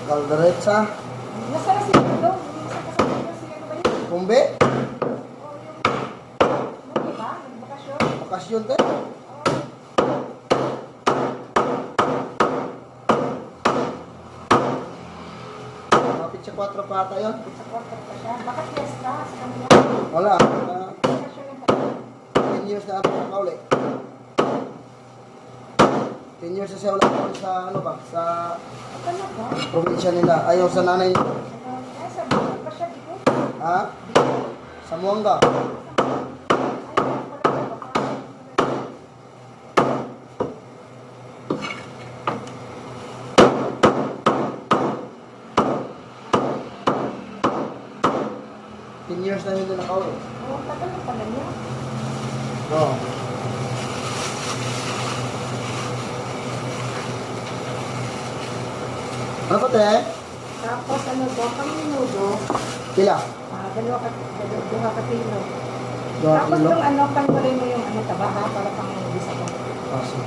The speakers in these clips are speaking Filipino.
Calderetsa. Nasa na sila doon? Nasa kasama na sila ba yun? Kumbe. O yung... Di ba? Nagbakasyon? Bakasyon tayo. Kapit sa 4 pa ata yun. Sa kwarto pa siya. Bakit fiesta? Sa kanila? Wala. Bakasyon yung tayo. 10 years na ako nakauli. 10 years na siya ulit ako sa ano ba? Sa Ano ba? probinsya nila. Ayaw sa nanay niya. Ay, sa bakit pa siya dito? Ha? Sa Muanga. Years na hindi nakauwi. Oo, tagal na pala niya. Oo. Ano pa te? Tapos ano to, kami nudo. Pila? Dalawa ka kilo. 2 Tapos kilo? yung ano, pangurin mo yung ano, taba ha, para pang bisa ko. Kasi.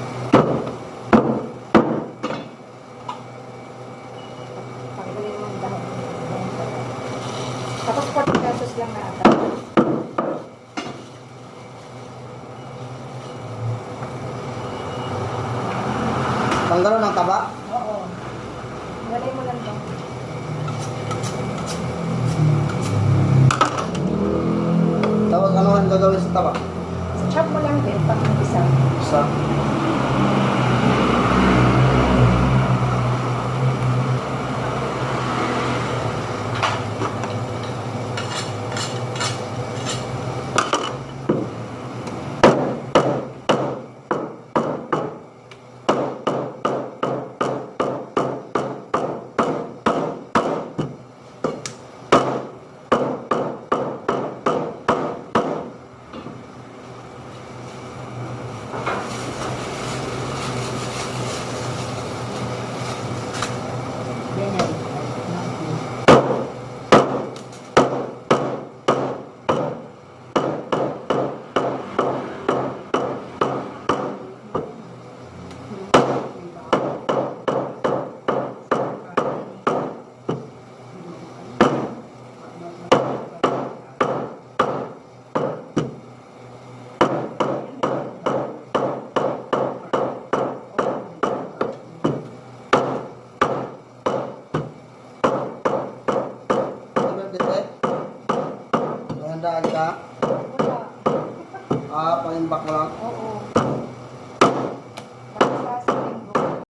Pangurin mo yung dahon. Tapos 40 pesos lang na ata. Tanggalan ng taba? Oo. Walay mo lang to. Tapos ano ang gagawin sa taba? Chop mo lang din, pang bisa. Sa Ganyan. handaan ka? Wala. Pangimbak mo lang?